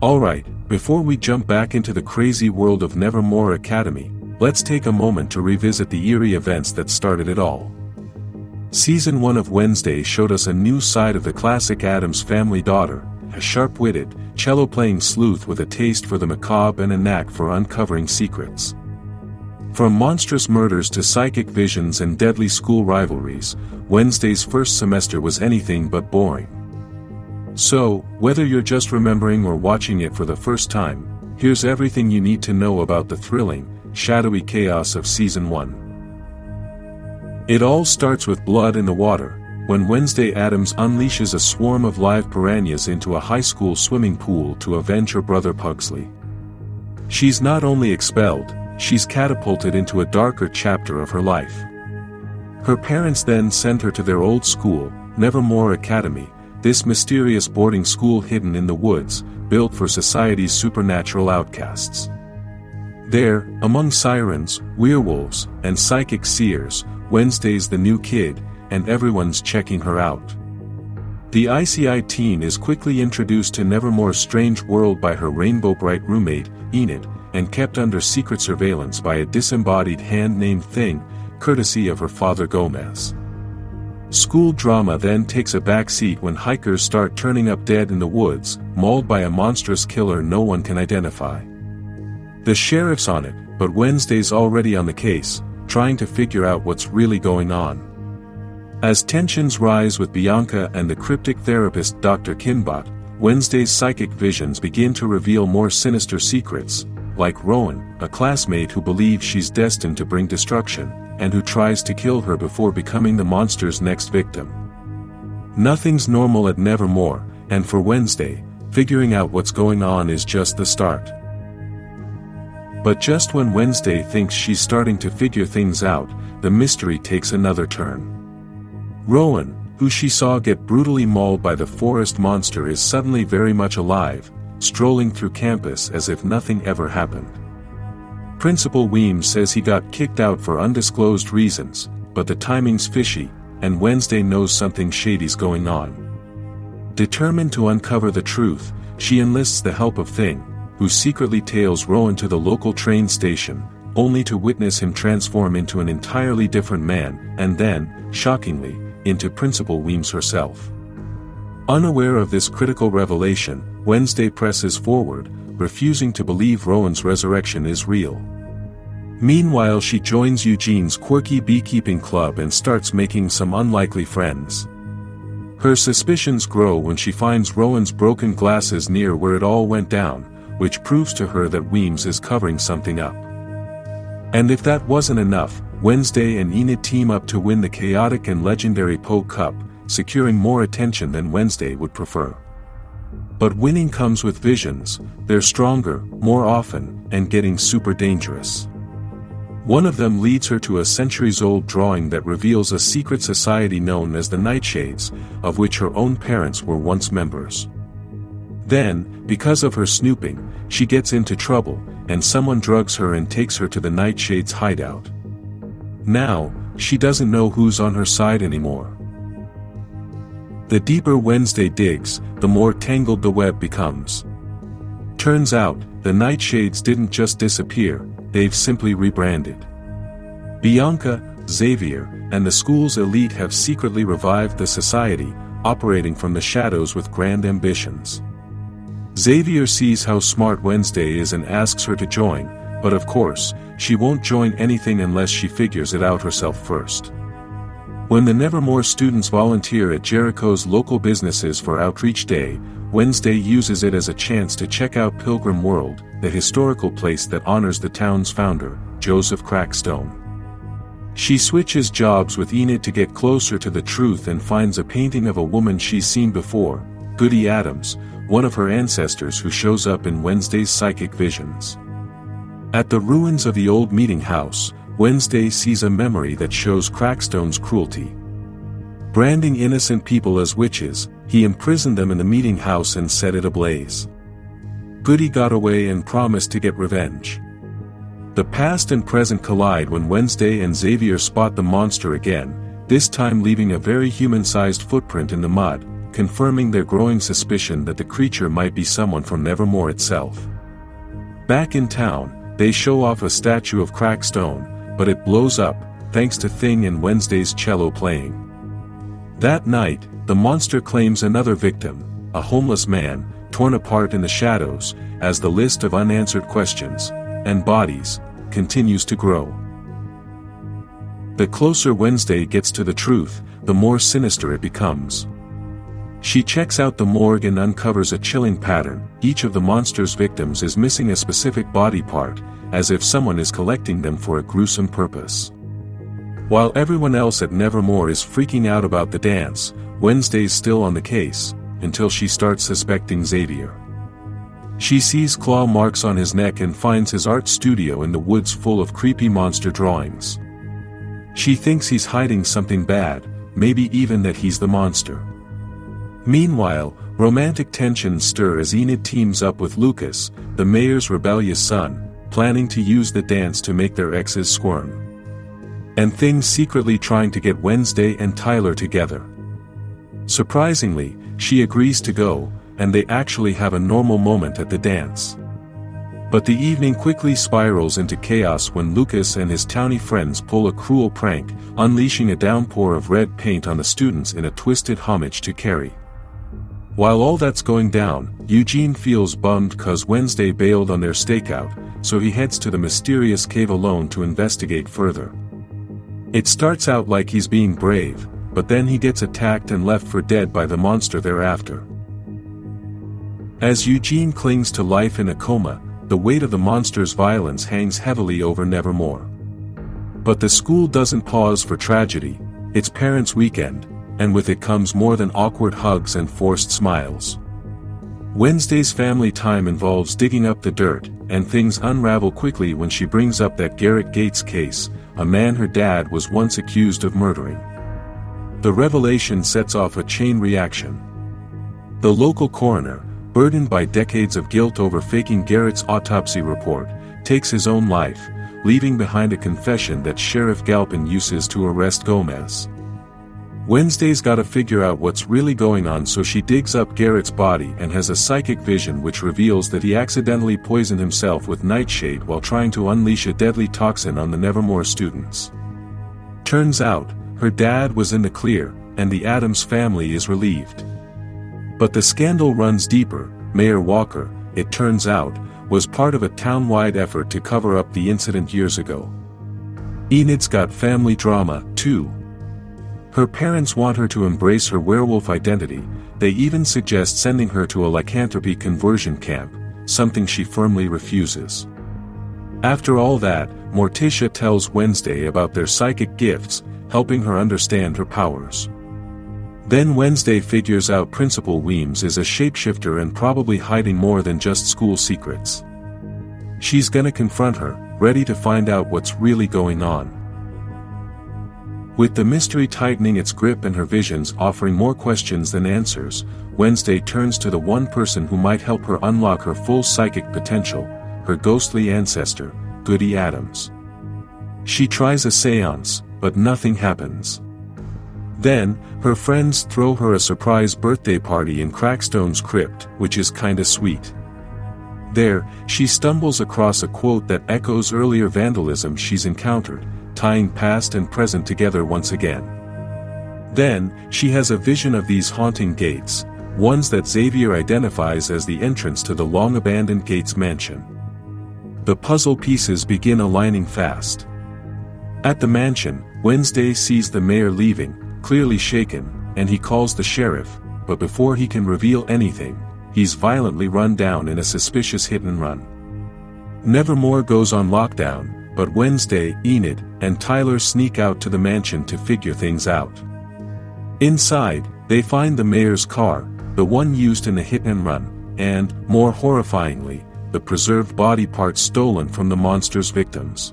Alright, before we jump back into the crazy world of Nevermore Academy, let's take a moment to revisit the eerie events that started it all. Season 1 of Wednesday showed us a new side of the classic Addams family daughter, a sharp-witted, cello-playing sleuth with a taste for the macabre and a knack for uncovering secrets. From monstrous murders to psychic visions and deadly school rivalries, Wednesday's first semester was anything but boring. So, whether you're just remembering or watching it for the first time, here's everything you need to know about the thrilling, shadowy chaos of Season 1. It all starts with blood in the water, when Wednesday Addams unleashes a swarm of live piranhas into a high school swimming pool to avenge her brother Pugsley. She's not only expelled, she's catapulted into a darker chapter of her life. Her parents then send her to their old school, Nevermore Academy, this mysterious boarding school hidden in the woods, built for society's supernatural outcasts. There, among sirens, werewolves, and psychic seers, Wednesday's the new kid, and everyone's checking her out. The icy-eyed teen is quickly introduced to Nevermore's strange world by her rainbow-bright roommate, Enid, and kept under secret surveillance by a disembodied hand-named Thing, courtesy of her father Gomez. School drama then takes a backseat when hikers start turning up dead in the woods, mauled by a monstrous killer no one can identify. The sheriff's on it, but Wednesday's already on the case, trying to figure out what's really going on. As tensions rise with Bianca and the cryptic therapist Dr. Kinbot, Wednesday's psychic visions begin to reveal more sinister secrets, like Rowan, a classmate who believes she's destined to bring destruction, and who tries to kill her before becoming the monster's next victim. Nothing's normal at Nevermore, and for Wednesday, figuring out what's going on is just the start. But just when Wednesday thinks she's starting to figure things out, the mystery takes another turn. Rowan, who she saw get brutally mauled by the forest monster, is suddenly very much alive, strolling through campus as if nothing ever happened. Principal Weems says he got kicked out for undisclosed reasons, but the timing's fishy, and Wednesday knows something shady's going on. Determined to uncover the truth, she enlists the help of Thing, who secretly tails Rowan to the local train station, only to witness him transform into an entirely different man, and then, shockingly, into Principal Weems herself. Unaware of this critical revelation, Wednesday presses forward, refusing to believe Rowan's resurrection is real. Meanwhile, she joins Eugene's quirky beekeeping club and starts making some unlikely friends. Her suspicions grow when she finds Rowan's broken glasses near where it all went down, which proves to her that Weems is covering something up. And if that wasn't enough, Wednesday and Enid team up to win the chaotic and legendary Poe Cup, securing more attention than Wednesday would prefer. But winning comes with visions, they're stronger, more often, and getting super dangerous. One of them leads her to a centuries-old drawing that reveals a secret society known as the Nightshades, of which her own parents were once members. Then, because of her snooping, she gets into trouble, and someone drugs her and takes her to the Nightshades' hideout. Now, she doesn't know who's on her side anymore. The deeper Wednesday digs, the more tangled the web becomes. Turns out, the Nightshades didn't just disappear, they've simply rebranded. Bianca, Xavier, and the school's elite have secretly revived the society, operating from the shadows with grand ambitions. Xavier sees how smart Wednesday is and asks her to join, but of course, she won't join anything unless she figures it out herself first. When the Nevermore students volunteer at Jericho's local businesses for Outreach Day, Wednesday uses it as a chance to check out Pilgrim World, the historical place that honors the town's founder, Joseph Crackstone. She switches jobs with Enid to get closer to the truth and finds a painting of a woman she's seen before, Goody Addams, one of her ancestors who shows up in Wednesday's psychic visions. At the ruins of the old meeting house, Wednesday sees a memory that shows Crackstone's cruelty. Branding innocent people as witches, he imprisoned them in the meeting house and set it ablaze. Goody got away and promised to get revenge. The past and present collide when Wednesday and Xavier spot the monster again, this time leaving a very human-sized footprint in the mud, confirming their growing suspicion that the creature might be someone from Nevermore itself. Back in town, they show off a statue of cracked stone, but it blows up, thanks to Thing and Wednesday's cello playing. That night, the monster claims another victim, a homeless man, torn apart in the shadows, as the list of unanswered questions, and bodies, continues to grow. The closer Wednesday gets to the truth, the more sinister it becomes. She checks out the morgue and uncovers a chilling pattern. Each of the monster's victims is missing a specific body part, as if someone is collecting them for a gruesome purpose. While everyone else at Nevermore is freaking out about the dance, Wednesday's still on the case, until she starts suspecting Xavier. She sees claw marks on his neck and finds his art studio in the woods full of creepy monster drawings. She thinks he's hiding something bad, maybe even that he's the monster. Meanwhile, romantic tensions stir as Enid teams up with Lucas, the mayor's rebellious son, planning to use the dance to make their exes squirm. And Thing's secretly trying to get Wednesday and Tyler together. Surprisingly, she agrees to go, and they actually have a normal moment at the dance. But the evening quickly spirals into chaos when Lucas and his townie friends pull a cruel prank, unleashing a downpour of red paint on the students in a twisted homage to Carrie. While all that's going down, Eugene feels bummed cause Wednesday bailed on their stakeout, so he heads to the mysterious cave alone to investigate further. It starts out like he's being brave, but then he gets attacked and left for dead by the monster thereafter. As Eugene clings to life in a coma, the weight of the monster's violence hangs heavily over Nevermore. But the school doesn't pause for tragedy, it's Parents' Weekend, and with it comes more than awkward hugs and forced smiles. Wednesday's family time involves digging up the dirt, and things unravel quickly when she brings up that Garrett Gates case, a man her dad was once accused of murdering. The revelation sets off a chain reaction. The local coroner, burdened by decades of guilt over faking Garrett's autopsy report, takes his own life, leaving behind a confession that Sheriff Galpin uses to arrest Gomez. Wednesday's gotta figure out what's really going on, so she digs up Garrett's body and has a psychic vision which reveals that he accidentally poisoned himself with nightshade while trying to unleash a deadly toxin on the Nevermore students. Turns out, her dad was in the clear, and the Addams family is relieved. But the scandal runs deeper. Mayor Walker, it turns out, was part of a town-wide effort to cover up the incident years ago. Enid's got family drama, too. Her parents want her to embrace her werewolf identity, they even suggest sending her to a lycanthropy conversion camp, something she firmly refuses. After all that, Morticia tells Wednesday about their psychic gifts, helping her understand her powers. Then Wednesday figures out Principal Weems is a shapeshifter and probably hiding more than just school secrets. She's gonna confront her, ready to find out what's really going on. With the mystery tightening its grip and her visions offering more questions than answers, Wednesday turns to the one person who might help her unlock her full psychic potential, her ghostly ancestor, Goody Addams. She tries a seance, but nothing happens. Then, her friends throw her a surprise birthday party in Crackstone's crypt, which is kinda sweet. There, she stumbles across a quote that echoes earlier vandalism she's encountered, tying past and present together once again. Then, she has a vision of these haunting gates, ones that Xavier identifies as the entrance to the long-abandoned Gates mansion. The puzzle pieces begin aligning fast. At the mansion, Wednesday sees the mayor leaving, clearly shaken, and he calls the sheriff, but before he can reveal anything, he's violently run down in a suspicious hit-and-run. Nevermore goes on lockdown, but Wednesday, Enid, and Tyler sneak out to the mansion to figure things out. Inside, they find the mayor's car, the one used in the hit-and-run, and, more horrifyingly, the preserved body parts stolen from the monster's victims.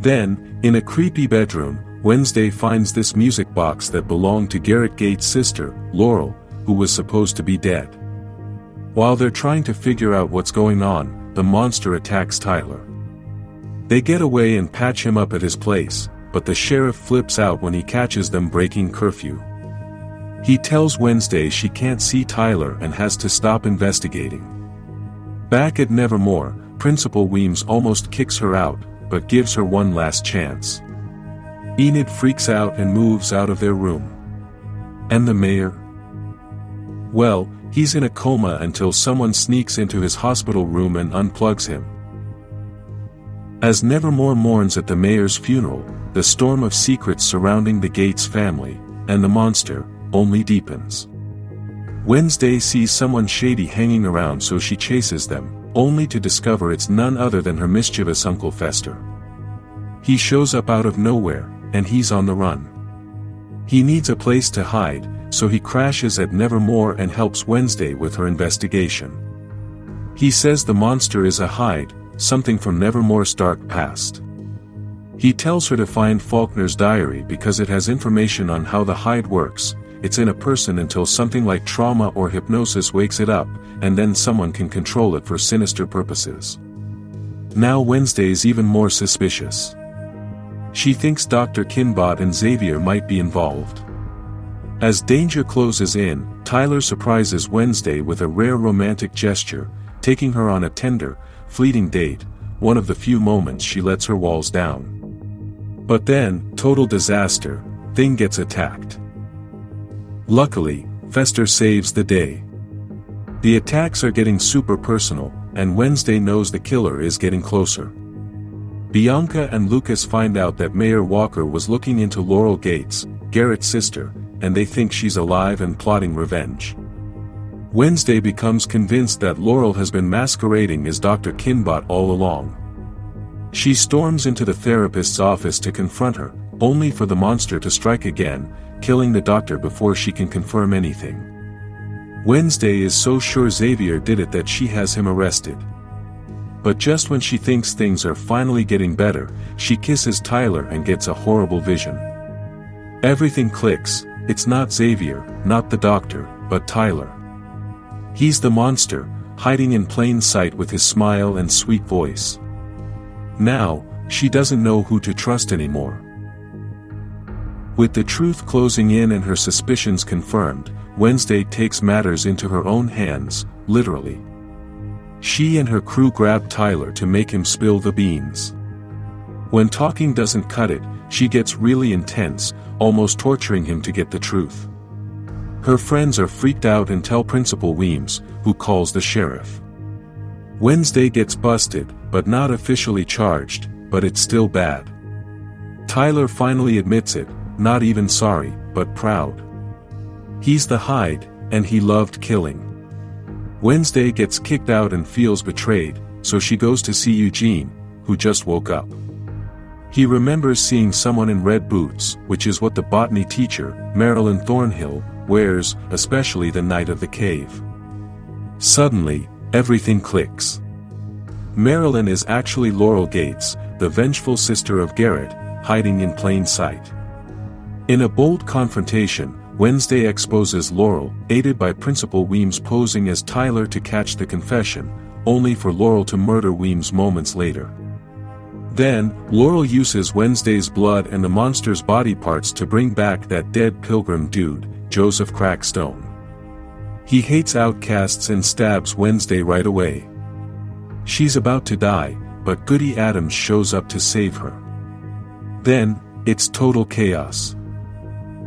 Then, in a creepy bedroom, Wednesday finds this music box that belonged to Garrett Gates' sister, Laurel, who was supposed to be dead. While they're trying to figure out what's going on, the monster attacks Tyler. They get away and patch him up at his place, but the sheriff flips out when he catches them breaking curfew. He tells Wednesday she can't see Tyler and has to stop investigating. Back at Nevermore, Principal Weems almost kicks her out, but gives her one last chance. Enid freaks out and moves out of their room. And the mayor? Well, he's in a coma until someone sneaks into his hospital room and unplugs him. As Nevermore mourns at the mayor's funeral, the storm of secrets surrounding the Gates family, and the monster, only deepens. Wednesday sees someone shady hanging around, so she chases them, only to discover it's none other than her mischievous Uncle Fester. He shows up out of nowhere, and he's on the run. He needs a place to hide, so he crashes at Nevermore and helps Wednesday with her investigation. He says the monster is a hide, something from Nevermore's dark past. He tells her to find Faulkner's diary because it has information on how the hide works. It's in a person until something like trauma or hypnosis wakes it up, and then someone can control it for sinister purposes. Now Wednesday's even more suspicious. She thinks Dr. Kinbot and Xavier might be involved. As danger closes in, Tyler surprises Wednesday with a rare romantic gesture, taking her on a tender, fleeting date, one of the few moments she lets her walls down. But then, total disaster, Thing gets attacked. Luckily, Fester saves the day. The attacks are getting super personal, and Wednesday knows the killer is getting closer. Bianca and Lucas find out that Mayor Walker was looking into Laurel Gates, Garrett's sister, and they think she's alive and plotting revenge. Wednesday becomes convinced that Laurel has been masquerading as Dr. Kinbot all along. She storms into the therapist's office to confront her, only for the monster to strike again, killing the doctor before she can confirm anything. Wednesday is so sure Xavier did it that she has him arrested. But just when she thinks things are finally getting better, she kisses Tyler and gets a horrible vision. Everything clicks. It's not Xavier, not the doctor, but Tyler. He's the monster, hiding in plain sight with his smile and sweet voice. Now, she doesn't know who to trust anymore. With the truth closing in and her suspicions confirmed, Wednesday takes matters into her own hands, literally. She and her crew grab Tyler to make him spill the beans. When talking doesn't cut it, she gets really intense, almost torturing him to get the truth. Her friends are freaked out and tell Principal Weems, who calls the sheriff. Wednesday gets busted, but not officially charged, but it's still bad. Tyler finally admits it, not even sorry, but proud. He's the hide, and he loved killing. Wednesday gets kicked out and feels betrayed, so she goes to see Eugene, who just woke up. He remembers seeing someone in red boots, which is what the botany teacher, Marilyn Thornhill, wears, especially the night of the cave. Suddenly, everything clicks. Marilyn is actually Laurel Gates, the vengeful sister of Garrett, hiding in plain sight. In a bold confrontation, Wednesday exposes Laurel, aided by Principal Weems posing as Tyler to catch the confession, only for Laurel to murder Weems moments later. Then, Laurel uses Wednesday's blood and the monster's body parts to bring back that dead pilgrim dude, Joseph Crackstone. He hates outcasts and stabs Wednesday right away. She's about to die, but Goody Addams shows up to save her. Then, it's total chaos.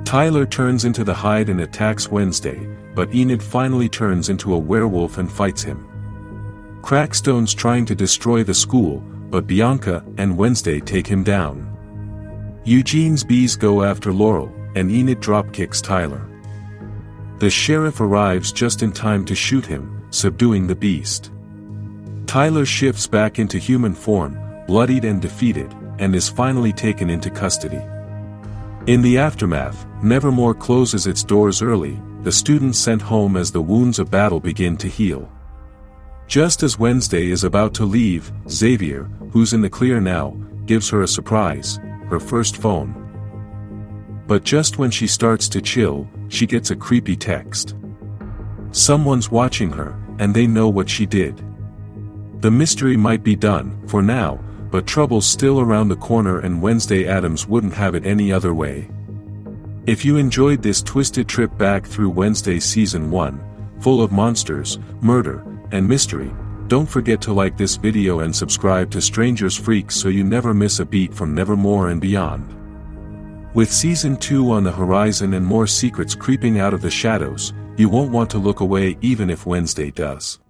Tyler turns into the hide and attacks Wednesday, but Enid finally turns into a werewolf and fights him. Crackstone's trying to destroy the school, but Bianca and Wednesday take him down. Eugene's bees go after Laurel, and Enid dropkicks Tyler. The sheriff arrives just in time to shoot him, subduing the beast. Tyler shifts back into human form, bloodied and defeated, and is finally taken into custody. In the aftermath, Nevermore closes its doors early, the students sent home as the wounds of battle begin to heal. Just as Wednesday is about to leave, Xavier, who's in the clear now, gives her a surprise, her first phone. But just when she starts to chill, she gets a creepy text. Someone's watching her, and they know what she did. The mystery might be done, for now, but trouble's still around the corner and Wednesday Addams wouldn't have it any other way. If you enjoyed this twisted trip back through Wednesday Season 1, full of monsters, murder, and mystery, don't forget to like this video and subscribe to Strangers Freaks so you never miss a beat from Nevermore and beyond. With Season 2 on the horizon and more secrets creeping out of the shadows, you won't want to look away even if Wednesday does.